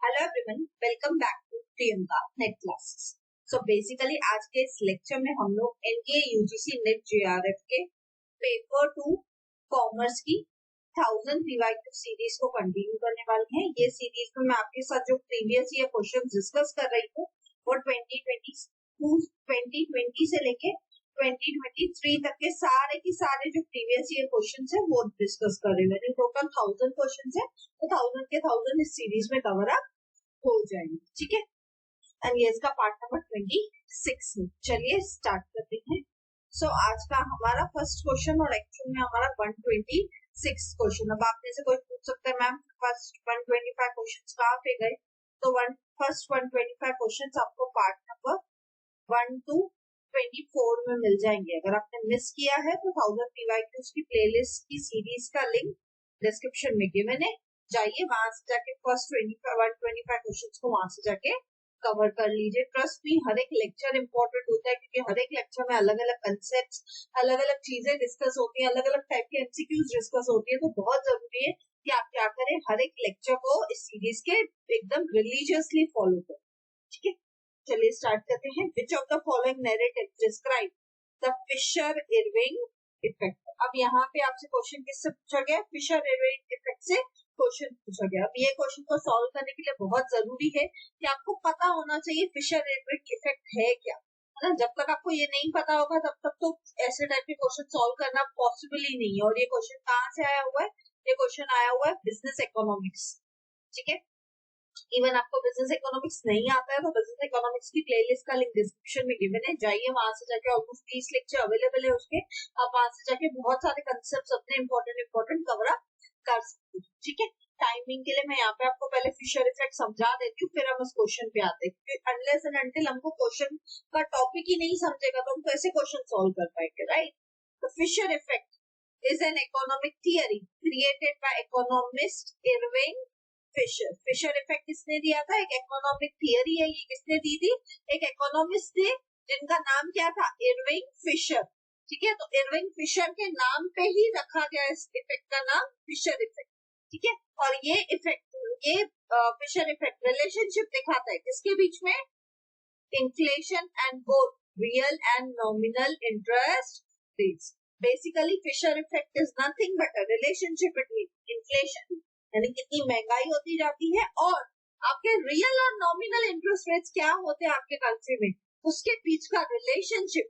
Hello everyone, welcome back to Priyanka NET classes. So basically आज के इस लेक्चर में हम लोग एनडीए यूजीसी नेट जेआरएफ के पेपर 2 कॉमर्स की 1000 रिवाइज सीरीज को कंटिन्यू करने वाले हैं। ये सीरीज में मैं आपके साथ जो प्रीवियस ईयर क्वेश्चन डिस्कस कर रही हूँ वो 2020 से लेके 2023 तक के सारे जो प्रीवियस ईयर क्वेश्चंस है वो डिस्कस कर रही हूँ। टोटल 1000 क्वेश्चंस है, तो 1000 के 1000 इस सीरीज में कवर अप हो जाएंगे। ठीक है, एंड ये इसका पार्ट नंबर 26 है। चलिए स्टार्ट करते हैं। सो आज का हमारा फर्स्ट क्वेश्चन और एक्चुअल में हमारा 126 क्वेश्चन। अब आप में से कोई पूछ सकता है मैम फर्स्ट 125 क्वेश्चंस कहाँ पे गए? तो फर्स्ट 125 क्वेश्चंस आपको पार्ट नंबर 1 to 24 में मिल जाएंगे। अगर आपने मिस किया है तो 1000 पीवाईक्यूज की प्लेलिस्ट की सीरीज का लिंक डिस्क्रिप्शन में गिवन है, जाइए वहां से जाके फर्स्ट 125 क्वेश्चंस को वहां से जाके कवर कर लीजिए। ट्रस्ट मी, हर एक लेक्चर इंपॉर्टेंट होता है क्योंकि हर एक लेक्चर में अलग अलग कंसेप्ट, अलग अलग चीजें डिस्कस होती है, अलग अलग टाइप के एमसीक्यूज डिस्कस होती है। तो बहुत जरूरी है कि आप क्या करें, हर एक लेक्चर को इस सीरीज के एकदम रिलीजियसली फॉलो करें। ठीक है, चलिए स्टार्ट करते हैं। Which of the following narrative describe the Fisher Irving effect. अब यहाँ पे आपसे क्वेश्चन किससे पूछा गया? फिशर इरविंग इफेक्ट से क्वेश्चन पूछा गया। अब ये क्वेश्चन को सॉल्व करने के लिए बहुत जरूरी है कि आपको पता होना चाहिए फिशर इरविंग इफेक्ट है क्या, है ना। जब तक आपको ये नहीं पता होगा तब तक तो ऐसे टाइप के क्वेश्चन सॉल्व करना पॉसिबल ही नहीं है। और ये क्वेश्चन कहाँ से आया हुआ है? ये क्वेश्चन आया हुआ है बिजनेस इकोनॉमिक्स। ठीक है, इवन आपको बिजनेस इकोनॉमिक्स नहीं आता है तो बिजनेस इकोनॉमिक्स की प्लेलिस्ट का लिंक डिस्क्रिप्शन में गिवन है, जाइए वहां से जाके ऑलमोस्ट 30 लेक्चर अवेलेबल है उसके। आप वहां से जाके बहुत सारे कंसेप्ट अपने इंपॉर्टेंट कवर अप कर सकते हैं। ठीक है, टाइमिंग के लिए मैं यहाँ पे आपको पहले फिशर इफेक्ट समझा देती हूँ, फिर हम उस क्वेश्चन पे आते हैं। अनलेस एंड अनटिल हमको क्वेश्चन का टॉपिक ही नहीं समझेगा तो हम कैसे क्वेश्चन सॉल्व कर पाएंगे, राइट। तो Fisher effect is an economic theory created by economist Irving Fisher. Fisher effect किसने दिया था? एक इकोनॉमिक थियरी है, ये किसने दी थी? एक इकोनॉमिस्ट थे जिनका नाम क्या था? Irving Fisher. ठीक है, तो इरविंग फिशर के नाम पे ही रखा गया इस इफेक्ट का नाम फिशर इफेक्ट। ठीक है, और ये इफेक्ट, ये फिशर इफेक्ट रिलेशनशिप दिखाता है किसके बीच में? Inflation and both real and nominal interest rates. Basically Fisher effect is nothing but a relationship between inflation, यानी कितनी महंगाई होती जाती है, और आपके रियल और नॉमिनल इंटरेस्ट रेट्स क्या होते हैं आपके कंट्री में, उसके बीच का रिलेशनशिप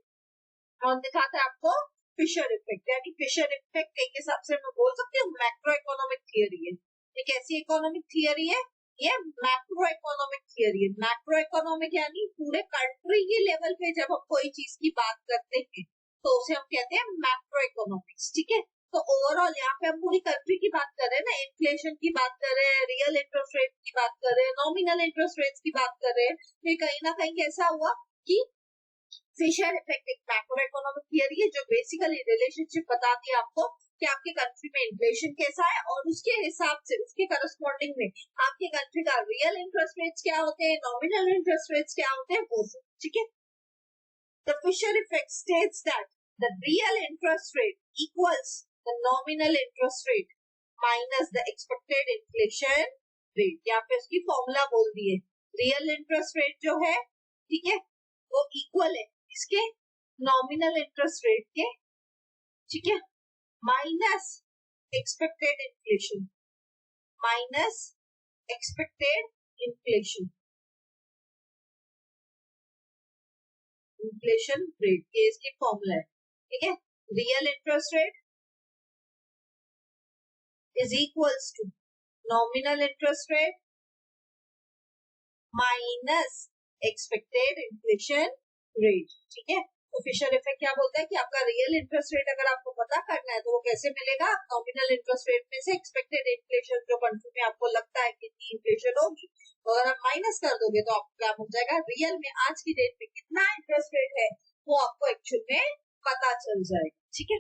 कौन दिखाता है आपको? Fisher effect. यानी फिशर इफेक्ट एक हिसाब से मैं बोल सकती हूँ मैक्रो इकोनॉमिक थियरी है। एक ऐसी इकोनॉमिक थियरी है, ये मैक्रो इकोनॉमिक थियरी है। मैक्रो इकोनॉमिक यानी पूरे कंट्री के लेवल पे जब हम कोई चीज की बात करते हैं तो उसे हम कहते हैं मैक्रो इकोनॉमिक्स। ठीक है, तो ओवरऑल यहाँ पे हम पूरी कंट्री की बात कर रहे हैं ना, इन्फ्लेशन की बात कर रहे हैं, रियल इंटरेस्ट रेट की बात कर रहे हैं, नॉमिनल इंटरेस्ट रेट्स की बात कर रहे हैं। तो कहीं ना कहीं कैसा हुआ कि फिशर इफेक्ट एक मैक्रो इकोनॉमिक थियरी है जो बेसिकली रिलेशनशिप बताती है आपको कि आपके कंट्री में इन्फ्लेशन कैसा है और उसके हिसाब से उसके करस्पॉन्डिंग में आपके कंट्री का रियल इंटरेस्ट रेट्स क्या होते हैं, नॉमिनल इंटरेस्ट रेट्स क्या होते हैं, वो सब। ठीक है, the Fisher effect states that the real interest rate equals the nominal interest rate minus the expected inflation rate। यहाँ पे उसकी फॉर्मूला बोल दिए। रियल इंटरेस्ट रेट जो है, ठीक है, वो इक्वल है इसके नॉमिनल इंटरेस्ट रेट के, ठीक है, minus expected inflation, minus expected inflation, inflation rate, ये इसकी फॉर्मूला है। ठीक है, real interest rate is equals to nominal interest rate minus expected inflation rate। ठीक है, तो फिशर इफेक्ट क्या बोलता है कि आपका रियल इंटरेस्ट रेट अगर आपको पता करना है तो वो कैसे मिलेगा? नॉमिनल इंटरेस्ट रेट में से एक्सपेक्टेड इन्फ्लेशन जो कंट्री में आपको लगता है कि इन्फ्लेशन होगी, तो अगर आप माइनस कर दोगे तो आपको क्या मिल जाएगा? रियल में आज की डेट में कितना इंटरेस्ट रेट है वो आपको एक्चुअल में पता चल जाएगा। ठीक है,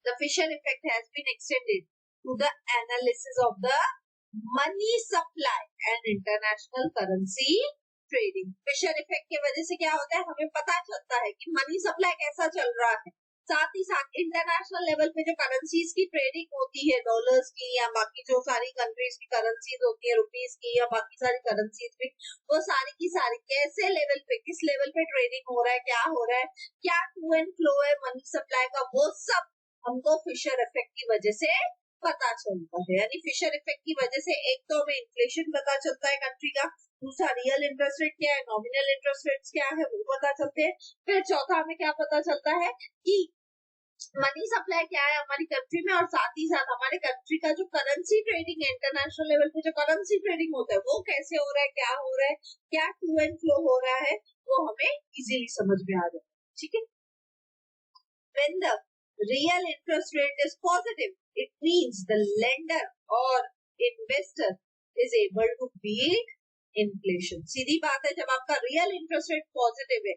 the Fisher effect has been extended to the analysis of the money supply and international currency trading। Fisher effect की वजह से क्या होता है? हमें पता चलता है कि मनी सप्लाई कैसा चल रहा है, साथ ही साथ इंटरनेशनल लेवल पे जो करेंसीज की ट्रेडिंग होती है, डॉलर्स की या बाकी जो सारी कंट्रीज की करेंसीज होती है, रुपीस की या बाकी सारी करेंसीज की, वो सारी की सारी कैसे लेवल पे, किस लेवल पे ट्रेडिंग हो रहा है, क्या हो रहा है, क्या टू एंड फ्लो है मनी सप्लाई का, वो सब हमको फिशर इफेक्ट की वजह से पता चलता है। यानी फिशर इफेक्ट की वजह से एक तो हमें इन्फ्लेशन पता चलता है कंट्री का, दूसरा रियल इंटरेस्ट रेट क्या है, नॉमिनल इंटरेस्ट रेट क्या है वो पता चलते हैं, फिर चौथा हमें क्या पता चलता है कि मनी सप्लाई क्या है हमारी कंट्री में, और साथ ही साथ हमारे कंट्री का जो करेंसी ट्रेडिंग है, इंटरनेशनल लेवल पे जो करेंसी ट्रेडिंग होता है वो कैसे हो रहा है, क्या हो रहा है, क्या टू एंड फ्लो हो रहा है, वो हमें इजीली समझ में आ जाता है। ठीक है, when the real interest rate is positive, it means the lender or investor is able to beat inflation. सीधी बात है, जब आपका रियल इंटरेस्ट रेट पॉजिटिव है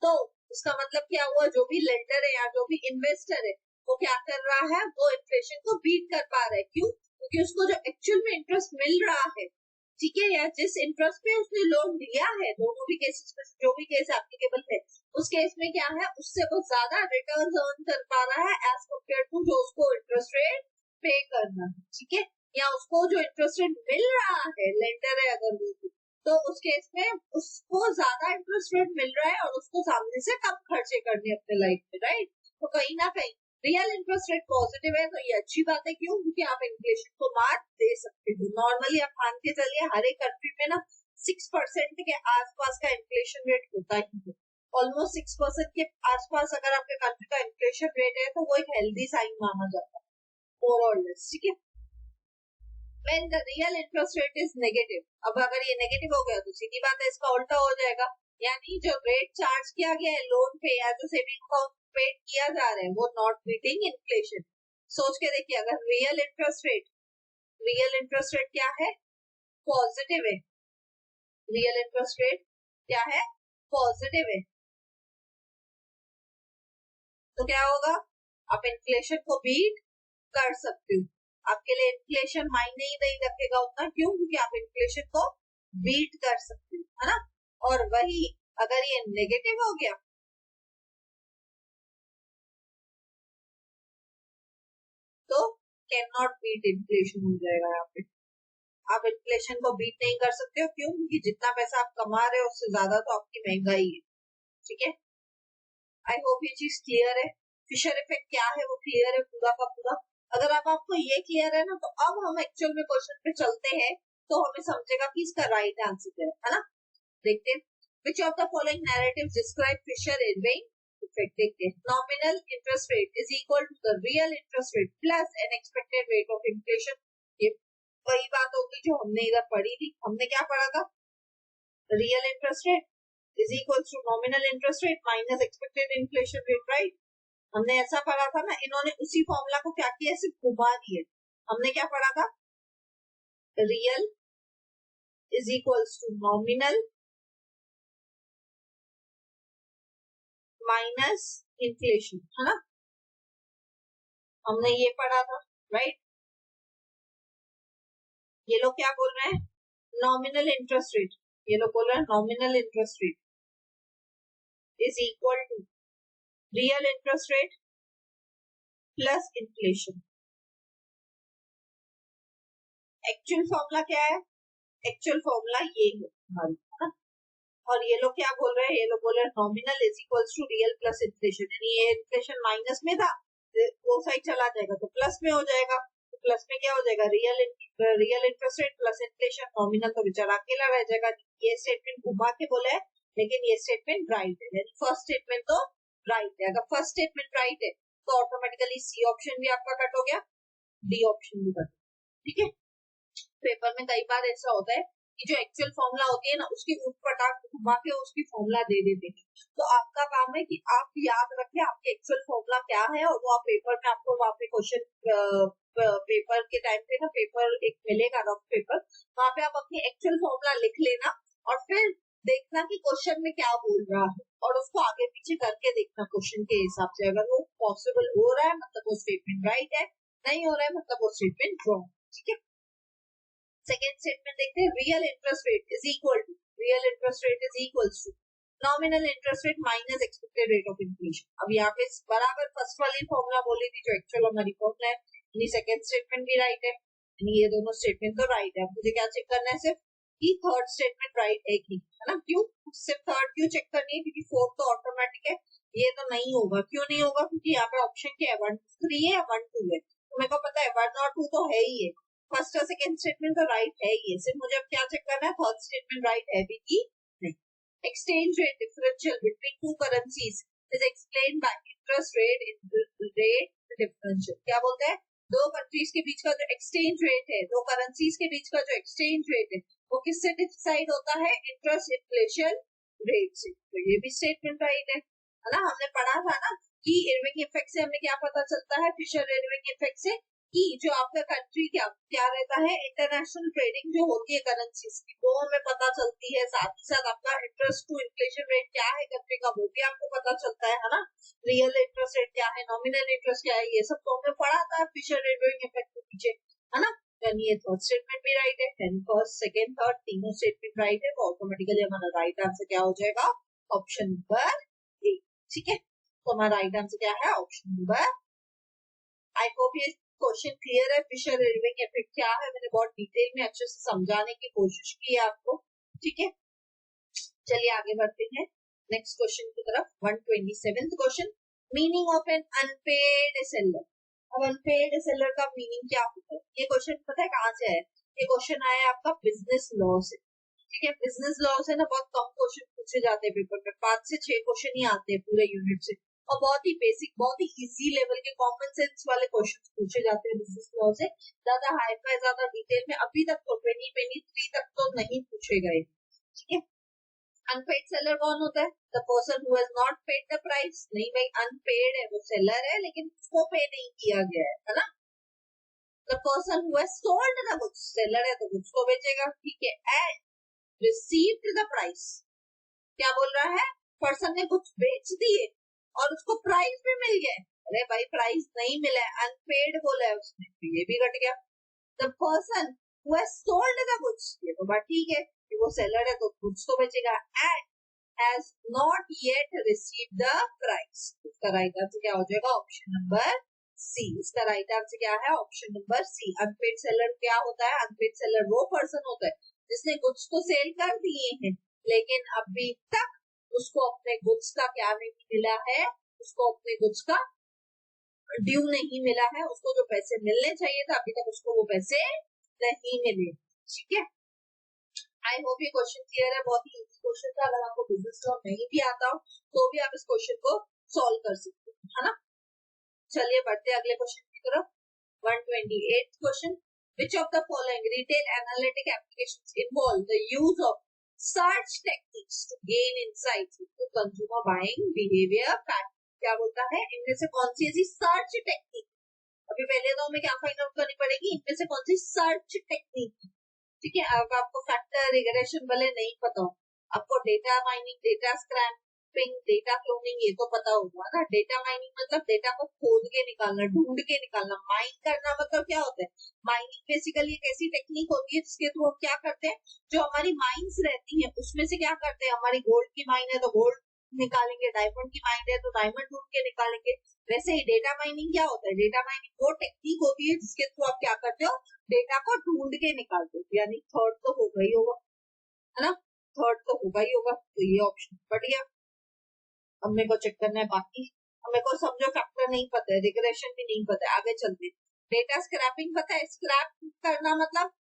तो उसका मतलब क्या हुआ, जो भी लेंडर है या जो भी इन्वेस्टर है वो क्या कर रहा है, वो इन्फ्लेशन को बीट कर पा रहा है। क्यों? क्योंकि उसको जो एक्चुअल में इंटरेस्ट मिल रहा है, ठीक है, या जिस इंटरेस्ट पे उसने लोन लिया है, दोनों भी केसेस में जो भी केस एप्लीकेबल है, उस केस में क्या है, उससे वो ज्यादा रिटर्न अर्न कर पा रहा है एज कम्पेयर टू जो उसको इंटरेस्ट रेट पे करना है। ठीक है, या उसको जो इंटरेस्ट रेट मिल रहा है, लेंडर है अगर वो, तो उस केस में उसको ज्यादा इंटरेस्ट रेट मिल रहा है और उसको सामने से कम खर्चे करने अपने लाइफ में, राइट। तो कहीं ना कहीं रियल इंटरेस्ट रेट पॉजिटिव है तो ये अच्छी बात है। क्यों? क्योंकि आप इन्फ्लेशन को मात दे सकते हो। नॉर्मली आप मान के चलिए हर एक कंट्री में ना 6% के आसपास का इन्फ्लेशन रेट होता ही है। ऑलमोस्ट 6% के आसपास अगर आपके कंट्री का इन्फ्लेशन रेट है तो वो एक हेल्दी साइन माना जाता है, मोर और लेस। ठीक है, when the real interest rate is negative, अब अगर ये नेगेटिव हो गया तो सीधी बात है इसका उल्टा हो जाएगा, यानी जो रेट चार्ज किया गया है लोन पे या जो सेविंग अकाउंट पे किया जा रहा है वो नॉट बीटिंग इन्फ्लेशन। सोच के देखिए, अगर रियल इंटरेस्ट रेट क्या है, पॉजिटिव है, रियल इंटरेस्ट रेट क्या है, पॉजिटिव है, तो क्या होगा, आप इन्फ्लेशन को बीट कर सकते हो। आपके लिए इन्फ्लेशन मायने ही नहीं रखेगा उतना। क्यों? क्योंकि आप इन्फ्लेशन को बीट कर सकते हो, है ना। और वही अगर ये नेगेटिव हो गया तो कैन नॉट बीट इन्फ्लेशन हो जाएगा। यहाँ पे आप इन्फ्लेशन को बीट नहीं कर सकते हो। क्यों? क्योंकि जितना पैसा आप कमा रहे हो उससे ज्यादा तो आपकी महंगाई है। ठीक है, आई होप ये चीज क्लियर है। फिशर इफेक्ट क्या है वो क्लियर है पूरा का पूरा। अगर अब आपको ये क्लियर है ना, तो अब हम एक्चुअल में क्वेश्चन पे चलते हैं तो हमें समझेगा कि इसका राइट आंसर क्या है ना। देखते हैं, which of the following narratives describe Fisher-Irving effect? देखते हैं, nominal interest rate is equal to the real interest rate plus an expected rate of inflation। ये वही बात होगी जो हमने इधर पढ़ी थी। हमने क्या पढ़ा था, real interest rate is equal to nominal interest rate minus expected inflation rate, right? हमने ऐसा पढ़ा था ना। इन्होंने उसी फॉर्मूला को क्या किया, सिर्फ घुमा दिए। हमने क्या पढ़ा था, real is equals to nominal minus inflation, है ना। हमने ये पढ़ा था, राइट। ये लोग क्या बोल रहे हैं, नॉमिनल इंटरेस्ट रेट, ये लोग बोल रहे हैं nominal interest rate is equal to real interest rate plus inflation. Actual formula क्या है, एक्चुअल फॉर्मूला ये है, और ये लोग क्या बोल रहे हैं, ये लोग बोल रहे हैं nominal is equals to real plus inflation. यानी ये इन्फ्लेशन माइनस में था, वो साइड चला जाएगा तो प्लस में हो जाएगा। तो प्लस में क्या हो जाएगा, real interest rate plus inflation. Nominal तो बेचारा अकेला रह जाएगा। ये स्टेटमेंट घुमा के बोला है, लेकिन ये स्टेटमेंट राइट है। यानी फर्स्ट स्टेटमेंट तो राइट है। अगर फर्स्ट स्टेटमेंट राइट है तो ऑटोमेटिकली सी ऑप्शन भी आपका कट हो गया, डी ऑप्शन भी कट। ठीक है, पेपर में कई बार ऐसा होता है कि जो एक्चुअल फॉर्मूला होती है ना, उसकी ऊट पटाख घुमा के उसकी फॉर्मूला दे देते हैं। तो आपका काम है कि आप याद रखें आपके एक्चुअल फॉर्मूला क्या है, और वो आप पेपर में, आपको वहाँ पे क्वेश्चन पेपर के टाइम पे ना, पेपर एक मिलेगा रफ पेपर, वहाँ पे आप अपनी एक्चुअल फॉर्मूला लिख लेना और फिर देखना कि क्वेश्चन में क्या बोल रहा है, और उसको आगे पीछे करके देखना क्वेश्चन के हिसाब से। अगर वो पॉसिबल हो रहा है मतलब वो स्टेटमेंट राइट है, नहीं हो रहा है मतलब वो स्टेटमेंट रॉन्ग। ठीक है, सेकेंड स्टेटमेंट देखते हैं, real interest rate is equal to nominal interest rate minus expected rate of inflation. अब यहाँ पे बराबर फर्स्ट वाली फॉर्मूला बोली थी जो एक्चुअल हमारी फॉर्मूला है, यानी सेकंड स्टेटमेंट भी राइट है, यानी ये दोनों स्टेटमेंट तो राइट है। अब मुझे क्या चेक करना है सिर्फ कि थर्ड स्टेटमेंट राइट है कि, है ना? क्यों सिर्फ थर्ड क्यों चेक करनी है? क्योंकि फोर्थ तो ऑटोमेटिक है, ये तो नहीं होगा। क्यों नहीं होगा? क्योंकि यहाँ पे ऑप्शन क्या है, 1 3 है, 1 2 है, तो मेरे को पता है 1 और 2 तो है ही है, फर्स्ट और सेकंड स्टेटमेंट तो राइट है ही है। सिर्फ मुझे अब क्या चेक करना है, थर्ड स्टेटमेंट राइट है भी कि नहीं। Exchange rate differential between two currencies is explained bye interest rate differential. क्या बोलते हैं? दो कंट्रीज के बीच का जो एक्सचेंज रेट है, दो करेंसीज के बीच का जो एक्सचेंज रेट है, वो किससे डिसाइड होता है? इंटरेस्ट इन्फ्लेशन रेट से। तो ये भी स्टेटमेंट राइट है ना? हमने पढ़ा था ना कि इरविंग इफेक्ट से हमें क्या पता चलता है, फिशर इरविंग इफेक्ट से, कि जो आपका कंट्री क्या रहता है, इंटरनेशनल ट्रेडिंग जो होती है करेंसीज की, वो हमें पता चलती है। साथ ही साथ आपका इंटरेस्ट टू इन्फ्लेशन रेट क्या है कंट्री का, वो भी आपको पता चलता है ना? रियल इंटरेस्ट रेट क्या है, नॉमिनल इंटरेस्ट क्या है, ये सब तो हमने पढ़ा था फिशर इरविंग इफेक्ट के पीछे, है ना? यानी ये थर्ड स्टेटमेंट भी राइट है, यानी फर्स्ट सेकंड थर्ड तीनों स्टेटमेंट राइट है, तो ऑटोमेटिकली हमारा राइट आंसर क्या हो जाएगा? Option number A. ठीक है, तो हमारा राइट आंसर क्या है? Option number. आई होप ये क्वेश्चन क्लियर है। फिशर इरविंग इफेक्ट क्या है मैंने बहुत डिटेल में अच्छे से समझाने की कोशिश की है आपको। ठीक है, चलिए आगे बढ़ते हैं नेक्स्ट क्वेश्चन की तरफ। 127th question, meaning of an unpaid seller. अब अनपेड सेलर का मीनिंग क्या होता है? ये क्वेश्चन पता है कहाँ से है? ये क्वेश्चन आया आपका बिजनेस लॉ से। ठीक है, बिजनेस लॉ से ना बहुत कम क्वेश्चन पूछे जाते हैं पेपर में, 5 से 6 क्वेश्चन ही आते हैं पूरे यूनिट से, और बहुत ही बेसिक, बहुत ही इजी लेवल के कॉमन सेंस वाले क्वेश्चन पूछे जाते हैं बिजनेस लॉ से। ज्यादा हाई फाई, ज्यादा डिटेल में अभी तक तो 2023 तक तो नहीं पूछे गए। ठीक है, अनपेड सेलर कौन होता है? The person who has not paid the price. नहीं भाई, अनपेड है, वो सेलर है लेकिन उसको पे नहीं किया गया है ना? The person who has sold the goods, seller है तो गुड्स को बेचेगा, ठीक है, एंड रिसीव्ड द प्राइस। क्या बोल रहा है? पर्सन ने कुछ बेच दिए और उसको प्राइस भी मिल गया। अरे भाई, प्राइस नहीं मिला है, अनपेड बोला है उसने, तो ये भी घट गया। The person who has sold the goods, ये तो बात ठीक है कि वो सेलर है तो गुड्स को बेचेगा, and has not yet received the price. इसका राइट आंसर क्या हो जाएगा? Option number C. इसका राइट आंसर क्या है? Option number C. Unpaid seller क्या होता है? अनपेड सेलर वो पर्सन होता है जिसने गुड्स को सेल कर दिए हैं लेकिन अभी तक उसको अपने गुड्स का क्या नहीं मिला है, उसको अपने गुड्स का ड्यू नहीं मिला है, उसको जो पैसे मिलने चाहिए था अभी तक उसको वो पैसे नहीं मिले। ठीक है, आई होप ये क्वेश्चन क्लियर है। बहुत ही इजी क्वेश्चन था, अगर आपको बिजनेस लॉ नहीं भी आता हो तो भी आप इस क्वेश्चन को सॉल्व कर सकते हो, है ना? चलिए बढ़ते अगले क्वेश्चन की तरफ। 128th question, which of the following retail analytic applications involve the use of search techniques to gain insights into consumer buying behavior pattern? क्या बोलता है? इनमें से कौन सी ऐसी सर्च टेक्निक, अभी पहले तो हमें क्या फाइंड आउट करनी पड़ेगी, इनमें से कौन सी सर्च टेक्निक। ठीक है, अब आपको फैक्टर रिग्रेशन भले नहीं पता हो, आपको data mining, data scraping, data cloning ये तो पता होगा ना। डेटा माइनिंग मतलब डेटा को खोद के निकालना, ढूंढ के निकालना। माइन करना मतलब क्या होता है? माइनिंग बेसिकली एक ऐसी टेक्निक होती है जिसके थ्रू हम क्या करते हैं, जो हमारी माइंस रहती है उसमें से क्या करते हैं, हमारी गोल्ड की माइन है तो गोल्ड निकालेंगे, डायमंड की माइन है तो डायमंड ढूंढ के निकालेंगे। वैसे ही डेटा माइनिंग क्या होता है? डेटा माइनिंग वो टेक्निक होती है जिसके थ्रू आप क्या करते हो, डेटा को ढूंढ के निकालते हो। यानी थर्ड तो होगा ही होगा, है ना? थर्ड तो होगा ही होगा, तो ये ऑप्शन बढ़िया। अब मेरे को चेक करना है बाकी। अब मेरे को समझो फैक्टर नहीं पता है, रिग्रेशन भी नहीं पता है, आगे चलते। डेटा स्क्रैपिंग पता है? स्क्रैप करना मतलब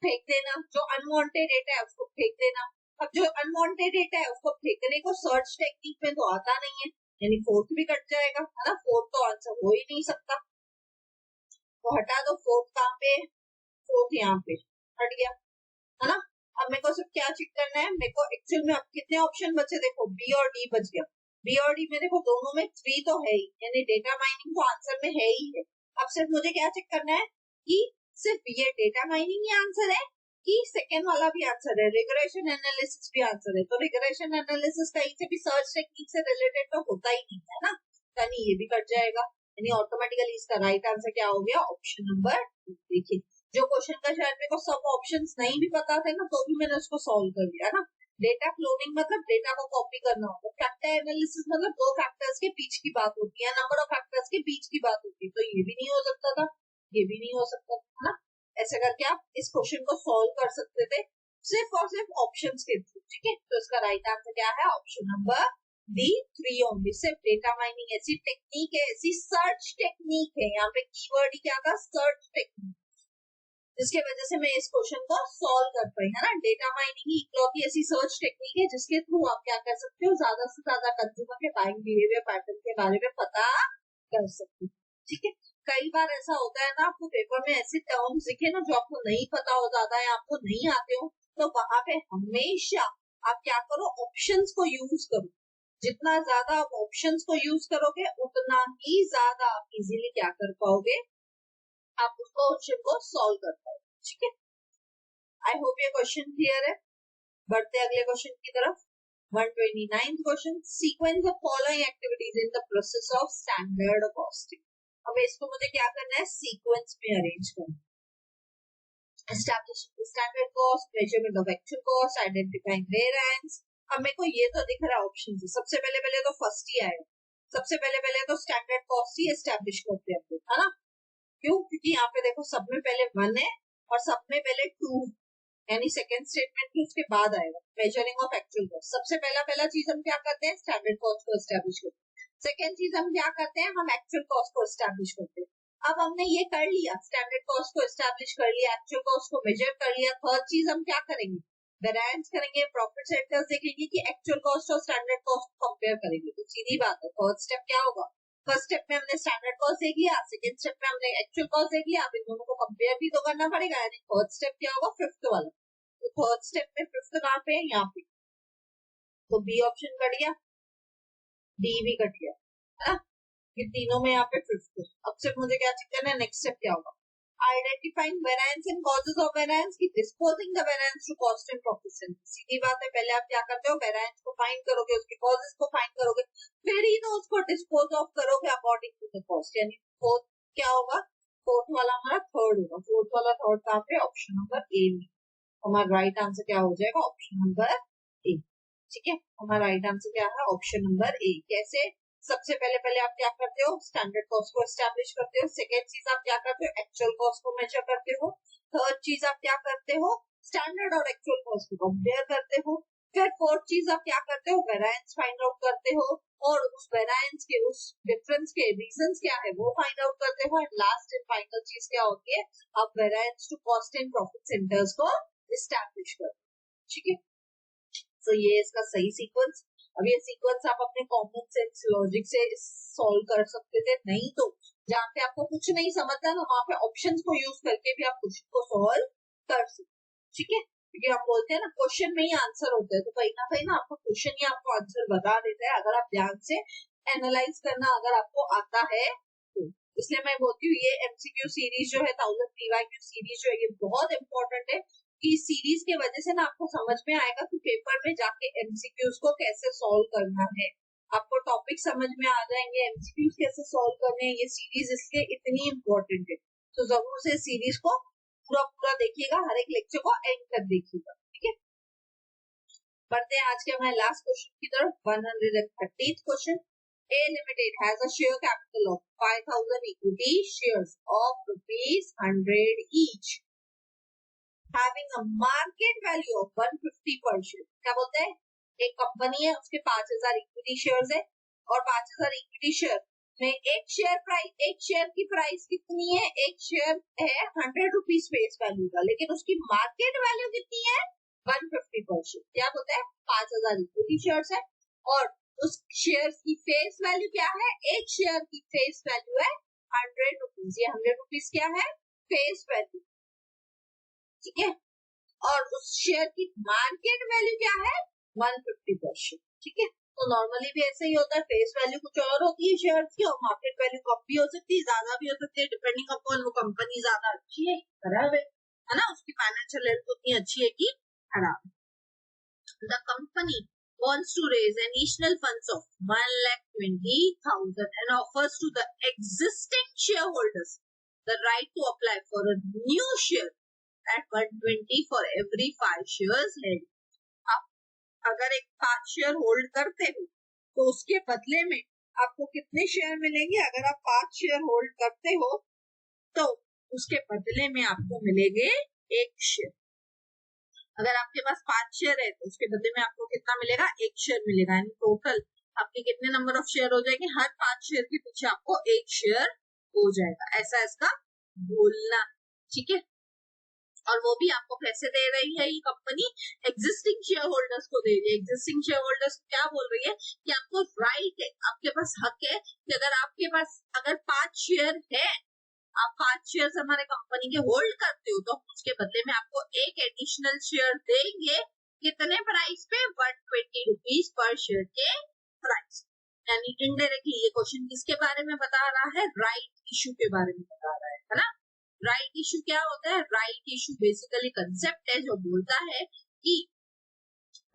फेंक देना, जो अनवांटेड डेटा है उसको फेंक देना। अब जो अनवांटेड डेटा है उसको फेंकने को सर्च टेक्निक में तो आता नहीं है, यानी फोर्थ भी कट जाएगा, है ना? फोर्थ तो आंसर हो ही नहीं सकता, तो हटा दो। फोर्थ कहाँ पे? फोर्थ यहाँ पे हट गया, है ना? अब मेरे को सिर्फ क्या चेक करना है, मेरे को एक्चुअल में अब कितने ऑप्शन बचे देखो, बी और डी बच गया। बी और डी में देखो दोनों में 3 तो है ही, यानी डेटा माइनिंग तो आंसर में है ही है। अब सिर्फ मुझे क्या चेक करना है कि सिर्फ ये डेटा माइनिंग ही आंसर है कि सेकेंड वाला भी आंसर है, रिग्रेशन एनालिसिस भी आंसर है। तो रिग्रेशन एनालिसिस कहीं से भी सर्च टेक्निक से रिलेटेड तो होता ही नहीं है ना, यानी ये भी कट जाएगा। यानी ऑटोमेटिकली इसका राइट आंसर क्या हो गया? Option number. देखिए, जो क्वेश्चन का शायद मेरे को सब ऑप्शंस नहीं भी पता थे ना, तो भी मैंने उसको सॉल्व कर दिया ना, डेटा क्लोनिंग मतलब डेटा को कॉपी करना होता है। फैक्टर एनालिसिस मतलब दो फैक्टर्स के बीच की बात होती है, नंबर ऑफ फैक्टर्स के बीच की बात होती है। तो ये भी नहीं हो सकता था, ये भी नहीं हो सकता था ना। ऐसे करके आप इस क्वेश्चन को सॉल्व कर सकते थे सिर्फ और सिर्फ ऑप्शंस के थ्रू। ठीक है, तो इसका राइट आंसर क्या है? Option number D 3 only. सिर्फ डेटा माइनिंग ऐसी टेक्निक है, ऐसी सर्च टेक्निक है, यहाँ पे कीवर्ड ही क्या था? सर्च टेक्निक, जिसके वजह से मैं इस क्वेश्चन को सॉल्व कर पाई, है ना। डेटा माइनिंग ही इकलौती ऐसी सर्च टेक्निक है जिसके थ्रू आप क्या कर सकते हो? ज्यादा से ज्यादा कंज्यूमर के बाइंग बिहेवियर पैटर्न के बारे में पता कर सकते हो। ठीक है, कई बार ऐसा होता है ना, आपको पेपर में ऐसे टर्म्स दिखे ना जो आपको नहीं पता हो ज्यादा है, आपको नहीं आते हो, तो वहां पे हमेशा आप क्या करो? ऑप्शंस को यूज करो। जितना ज्यादा आप ऑप्शंस को यूज करोगे उतना ही ज्यादा आप इजीली क्या कर पाओगे? आप उस क्वेश्चन को सॉल्व कर पाओगे। ठीक है, आई होप ये क्वेश्चन क्लियर है। बढ़ते अगले क्वेश्चन की तरफ। 129th question, sequence of following activities in the process of standard costing. अब इसको मुझे क्या करना है? सीक्वेंस में अरेंज करना। Establishing the standard cost, measurement of actual cost, identifying variance. अब मेरे को ये तो दिख रहा है ऑप्शन से, सबसे पहले तो फर्स्ट ही आएगा। सबसे पहले तो स्टैंडर्ड कॉस्ट ही एस्टैब्लिश करते हैं, है ना। क्यों? क्योंकि यहाँ पे देखो सब में पहले 1 है और सब में पहले 2, यानी सेकंड स्टेटमेंट भी उसके बाद आएगा। मेजरिंग ऑफ एक्चुअल कॉस्ट, सबसे पहला चीज हम क्या करते हैं? स्टैंडर्ड कॉस्ट को एस्टैब्लिश करते हैं। सेकंड चीज हम क्या करते हैं? हम एक्चुअल कॉस्ट को एस्टैब्लिश करते हैं। अब हमने ये कर लिया, स्टैंडर्ड कॉस्ट को एस्टैब्लिश कर लिया, एक्चुअल कॉस्ट को मेजर कर लिया। थर्ड चीज हम क्या करेंगे? वेरिएंस करेंगे, प्रॉफिट सेंटर्स देखेंगे कि एक्चुअल कॉस्ट और स्टैंडर्ड कॉस्ट को कंपेयर करेंगे। तो सीधी बात है, थर्ड स्टेप क्या होगा? फर्स्ट स्टेप में हमने स्टैंडर्ड कॉस्ट देख लिया, सेकंड स्टेप में हमने एक्चुअल कॉस्ट देख लिया, अब इन दोनों को कंपेयर भी तो करना पड़ेगा। यानी थर्ड स्टेप क्या होगा? फिफ्थ वाला। तो थर्ड स्टेप में फिफ्थ कहाँ पे है? यहाँ पे। तो बी ऑप्शन कट गया, डी भी कट गया, है ना। ये तीनों में यहाँ पे फिफ्थ है। अब सिर्फ मुझे क्या चेक करना है? नेक्स्ट स्टेप क्या होगा? Identifying variance and causes of variance की disposing the variance to cost and profit centre. सीधी बात है, पहले आप क्या करते हो? वेरिएंस को फाइंड करोगे, उसके कॉजेस को फाइंड करोगे, फिर ही तो उसको डिस्पोज ऑफ करोगे अकॉर्डिंग टू द कॉस्ट। यानी फोर्थ क्या होगा? फोर्थ वाला हमारा थर्ड होगा। फोर्थ वाला थर्ड कहाँ पे? ऑप्शन नंबर ए में। हमारा राइट आंसर क्या हो जाएगा? Option number A. ठीक है, हमारा राइट आंसर क्या है? Option number A. कैसे? सबसे पहले आप क्या करते हो? स्टैंडर्ड कॉस्ट को एस्टैब्लिश करते हो। सेकेंड चीज आप क्या करते हो? एक्चुअल कॉस्ट को मेजर करते हो। थर्ड चीज आप क्या करते हो? स्टैंडर्ड और एक्चुअल कॉस्ट को कंपेयर करते हो। फिर फोर्थ चीज आप क्या करते हो? वेरिएंस फाइंड आउट करते हो और उस वेरिएंस के, उस डिफरेंस के रीजंस क्या है वो फाइंड आउट करते हो। एंड लास्ट एंड फाइनल चीज क्या होती है? आप variance to cost and profit centres को एस्टैब्लिश करते हो। ठीक है, तो ये इसका सही सीक्वेंस। अब ये सीक्वेंस आप अपने कॉमन सेंस लॉजिक से सॉल्व कर सकते थे, नहीं तो जहाँ पे आपको कुछ नहीं समझता ना, वहां पे ऑप्शंस को यूज करके भी आप कुछ को सॉल्व कर सकते। ठीक है, क्योंकि हम बोलते हैं ना क्वेश्चन में ही आंसर होता है, तो कहीं ना आपको क्वेश्चन ही आपको आंसर बता देता है अगर आप ध्यान से एनालाइज करना अगर आपको आता है तो। इसलिए मैं बोलती हूँ ये एमसीक्यू सीरीज जो है, 1000 पीवाईक्यू सीरीज जो है, ये बहुत इंपॉर्टेंट है कि इस सीरीज के वजह से ना आपको समझ में आएगा कि पेपर में जाके एमसीक्यूज को कैसे सॉल्व करना है। आपको टॉपिक समझ में आ जाएंगे, एमसीक्यूज कैसे सॉल्व करने हैं। ये सीरीज इसलिए इतनी इम्पोर्टेंट है, तो जरूर से सीरीज को पूरा देखिएगा, हर एक लेक्चर को एंड तक देखिएगा। ठीक है, बढ़ते हैं आज के हमारे लास्ट क्वेश्चन की तरफ। 130th question, A Limited has a share capital of 5000 equity shares of ₹100 each, having a market value of 150 per share। क्या बोलते हैं? एक कंपनी है, उसके 5000 इक्विटी शेयर्स है और 5000 इक्विटी शेयर में एक शेयर की प्राइस कितनी है? एक शेयर है 100 रुपीज फेस वैल्यू का, लेकिन उसकी मार्केट वैल्यू कितनी है? 150 पर शेयर। क्या बोलते हैं? 5000 इक्विटी शेयर्स है और उस शेयर की फेस वैल्यू क्या है? एक शेयर की फेस वैल्यू है 100 रुपीज। ये 100 रुपीज क्या है? Face value. ठीक है, और उस शेयर की मार्केट वैल्यू क्या है? 150 पर शेयर। ठीक है, तो नॉर्मली भी ऐसे ही होता है, फेस वैल्यू कुछ और होती है शेयर की और मार्केट वैल्यू कम भी हो सकती है, ज्यादा भी हो सकती है, डिपेंडिंग अपॉन वो कंपनी ज्यादा अच्छी है खराब है ना, उसकी फाइनेंशियल हेल्थ उतनी अच्छी है कि खराब। The company wants to raise additional funds of 1,20,000 and offers to the existing shareholders the right to apply for a new share at 120 for every 5 shares held. अब अगर एक 5 शेयर होल्ड करते हो तो उसके बदले में आपको कितने शेयर मिलेंगे? अगर आप 5 शेयर होल्ड करते हो तो उसके बदले में आपको मिलेंगे 1 शेयर। अगर आपके पास 5 शेयर है तो उसके बदले में आपको कितना मिलेगा? 1 शेयर मिलेगा। यानी टोटल आपके कितने नंबर ऑफ शेयर हो जाएंगे? हर 5 शेयर के पीछे आपको 1 शेयर हो जाएगा। ऐसा इसका बोलना, ठीक है। और वो भी आपको कैसे दे रही है ये कंपनी? एग्जिस्टिंग शेयर होल्डर्स को दे रही है। एग्जिस्टिंग शेयर होल्डर्स क्या बोल रही है कि आपको राइट है, आपके पास हक है कि अगर आपके पास अगर 5 शेयर है, आप 5 शेयर हमारे कंपनी के होल्ड करते हो, तो उसके बदले में आपको एक एडिशनल शेयर देंगे। कितने प्राइस पे? 120 रुपीज पर शेयर के प्राइस। यानी इनडायरेक्टली ये क्वेश्चन किसके बारे में बता रहा है? राइट इशू के बारे में बता रहा है ना। राइट इशू क्या होता है? राइट इशू बेसिकली कंसेप्ट है जो बोलता है कि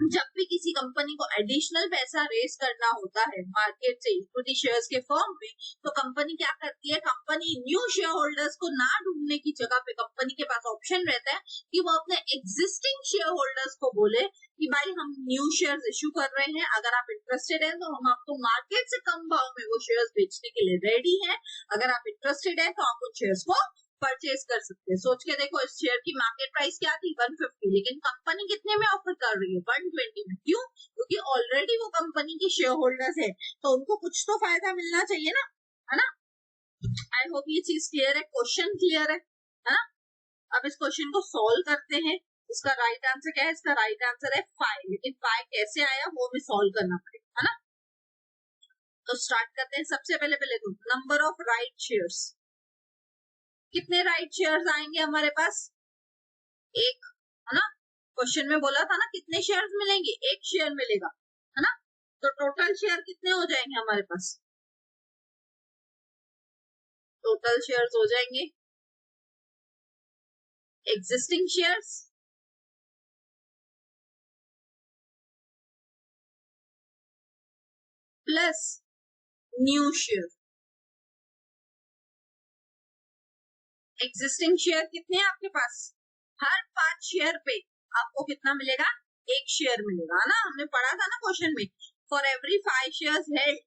जब भी किसी कंपनी को एडिशनल पैसा रेज करना होता है मार्केट से इक्विटी शेयर्स के फॉर्म में, तो कंपनी क्या करती है? कंपनी न्यू शेयर होल्डर्स को ना ढूंढने की जगह पे कंपनी के पास ऑप्शन रहता है कि वो अपने एग्जिस्टिंग शेयर होल्डर्स को बोले कि भाई हम न्यू शेयर्स इश्यू कर रहे हैं, अगर आप इंटरेस्टेड हैं तो हम आपको मार्केट से कम भाव में वो शेयर्स बेचने के लिए रेडी हैं। अगर आप इंटरेस्टेड हैं तो आप उन शेयर्स को परचेज कर सकते हैं। सोच के देखो, इस शेयर की मार्केट प्राइस क्या थी? 150, लेकिन कंपनी कितने में ऑफर कर रही है? 120 में। क्यों? क्योंकि ऑलरेडी वो कंपनी की शेयर होल्डर्स है, तो उनको कुछ तो फायदा मिलना चाहिए ना, है ना। आई होप ये चीज क्लियर है, क्वेश्चन क्लियर है ना। अब इस क्वेश्चन को सॉल्व करते हैं। इसका राइट आंसर क्या है? इसका राइट आंसर है 5, लेकिन 5 कैसे आया वो हमें सॉल्व करना पड़ेगा, है ना। तो स्टार्ट करते हैं। सबसे पहले तो नंबर ऑफ राइट शेयर्स, कितने राइट शेयर्स आएंगे हमारे पास? 1, है ना। क्वेश्चन में बोला था ना कितने शेयर्स मिलेंगे? 1 शेयर मिलेगा, है ना। तो टोटल शेयर कितने हो जाएंगे हमारे पास? टोटल शेयर्स हो जाएंगे existing shares plus new share. Existing share कितने हैं आपके पास? हर 5 शेयर पे आपको कितना मिलेगा? 1 शेयर मिलेगा, है ना। हमने पढ़ा था ना क्वेश्चन में, फॉर एवरी 5 शेयर्स हेल्ड,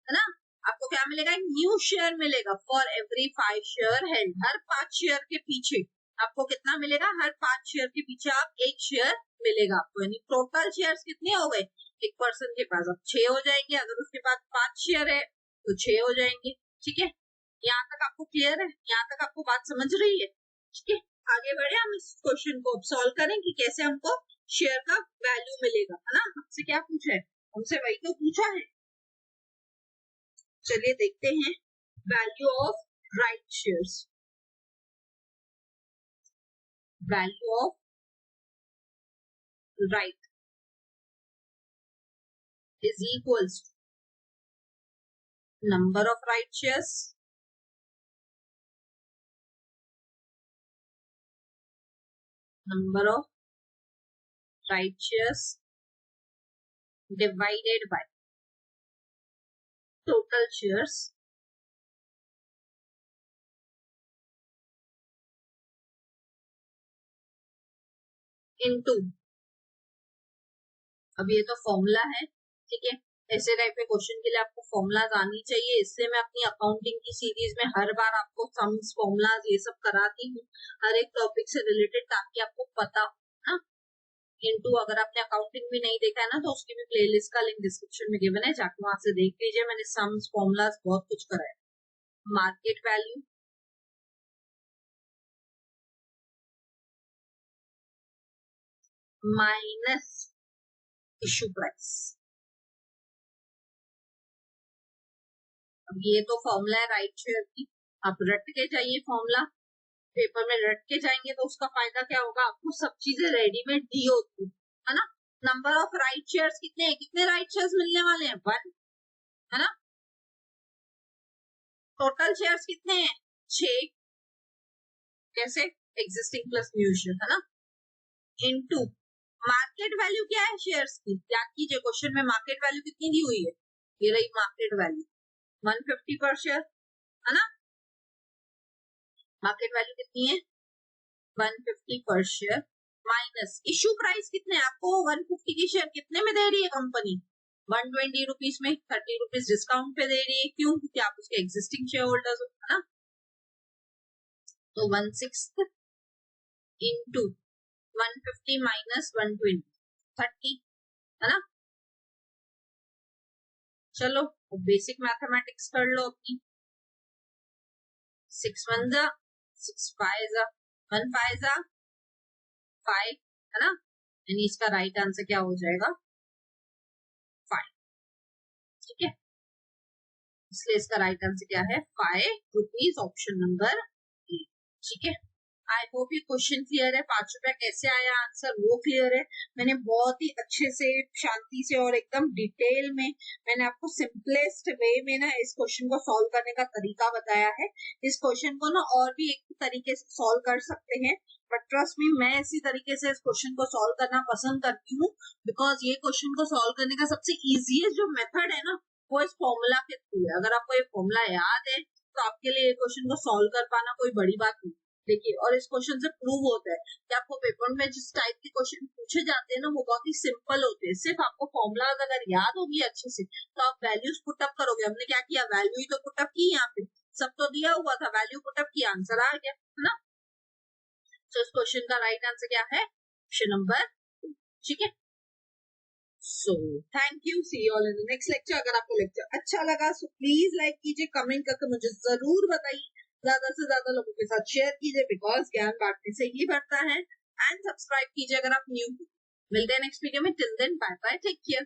है ना, आपको क्या मिलेगा? न्यू शेयर मिलेगा। For every 5 share held, her 5 share के पीछे आपको कितना मिलेगा? हर 5 शेयर के पीछे आप 1 शेयर मिलेगा आपको। यानी टोटल शेयर्स कितने हो गए? एक पर्सन के पास अब 6 हो जाएंगे। अगर उसके पास 5 शेयर है तो 6 हो जाएंगे, ठीक है। यहाँ तक आपको क्लियर है? यहाँ तक आपको बात समझ रही है? ठीक है, आगे बढ़े। हम इस क्वेश्चन को अब सॉल्व करें कि कैसे हमको शेयर का वैल्यू मिलेगा, है ना। हमसे क्या पूछा है? हमसे वही तो पूछा है। चलिए देखते हैं value of right shares. Value of right is equals number of right shares number of right shares divided by total shares into, अब ये तो फॉर्मूला है, ठीक है। ऐसे टाइप के क्वेश्चन के लिए आपको फॉर्मूलाज आनी चाहिए, इसलिए मैं अपनी अकाउंटिंग की सीरीज में हर बार आपको सम्स, फॉर्मूलाज ये सब कराती हूँ हर एक टॉपिक से रिलेटेड, ताकि आपको पता हो ना। इनटू, अगर आपने अकाउंटिंग भी नहीं देखा है ना तो उसकी भी प्लेलिस्ट का लिंक डिस्क्रिप्शन में गिवन है, जाके वहां से देख लीजिए। मैंने सम्स, फॉर्मूलाज बहुत कुछ कराया। Market value minus issue price. अब ये तो फॉर्मूला है राइट शेयर की, आप रट के जाइए फॉर्मूला, पेपर में रट के जाएंगे तो उसका फायदा क्या होगा? आपको सब चीजें रेडीमेड दी होती है ना। नंबर ऑफ राइट शेयर्स कितने हैं? कितने राइट शेयर्स मिलने वाले हैं? 1, है ना। टोटल शेयर्स कितने हैं? 6, कैसे? एग्जिस्टिंग प्लस न्यू शेयर, है ना। इनटू मार्केट वैल्यू क्या है शेयर्स की? याद कीजिए क्वेश्चन में मार्केट वैल्यू कितनी दी हुई है? ये रही मार्केट वैल्यू 150 पर शेयर, है ना। मार्केट वैल्यू कितनी है? 150 पर शेयर माइनस इश्यू प्राइस कितने, आपको 150 के शेयर कितने में दे रही है कंपनी, 120 रुपीज में, 30 रुपीज डिस्काउंट पे दे रही है, क्यों, क्योंकि आप उसके एग्जिस्टिंग शेयर होल्डर्स हो, है ना। तो 1/6 इंटू 150 माइनस 120, 30, है ना। चलो बेसिक मैथमेटिक्स कर लो अपनी, 6 1 जा 6 5 जा 1 5 जा 5, है ना, यानी इसका राइट आंसर क्या हो जाएगा 5, ठीक है। इसलिए इसका राइट आंसर क्या है 5 रुपीज, ऑप्शन नंबर ए, ठीक है। आई होप ये क्वेश्चन क्लियर है, 5 रुपया कैसे आया आंसर वो क्लियर है। मैंने बहुत ही अच्छे से, शांति से और एकदम डिटेल में मैंने आपको सिंपलेस्ट वे में ना इस क्वेश्चन को सॉल्व करने का तरीका बताया है। इस क्वेश्चन को ना और भी एक तरीके से सॉल्व कर सकते हैं, बट ट्रस्ट मी मैं इसी तरीके से इस क्वेश्चन को सॉल्व करना पसंद करती हूँ, बिकॉज ये क्वेश्चन को सॉल्व करने का सबसे इजीएस्ट जो मेथड है ना वो इस फॉर्मूला के थ्रू है। अगर आपको ये फॉर्मूला याद है तो आपके लिए ये क्वेश्चन को सॉल्व कर पाना कोई बड़ी बात नहीं। देखिए, और इस क्वेश्चन से प्रूव होता है कि आपको पेपर में जिस टाइप के क्वेश्चन पूछे जाते हैं ना वो बहुत ही सिंपल होते हैं। सिर्फ आपको फॉर्मूला अगर याद होगी अच्छे से तो आप वैल्यूज पुटअप करोगे। हमने क्या किया, वैल्यू ही तो पुटअप की, यहाँ पे सब तो दिया हुआ था, वैल्यू पुटअप किया, आंसर आ गया, है ना। तो इस क्वेश्चन का राइट आंसर क्या है, ऑप्शन नंबर, ठीक है। So thank you, see you all in the next lecture. अगर आपको लेक्चर अच्छा लगा सो प्लीज लाइक कीजिए, कमेंट करके मुझे जरूर बताइए, ज्यादा से ज्यादा लोगों के साथ शेयर कीजिए, बिकॉज ज्ञान बांटने से ही बढ़ता है। एंड सब्सक्राइब कीजिए अगर आप न्यू। मिलते हैं नेक्स्ट वीडियो में, till then bye bye, take care.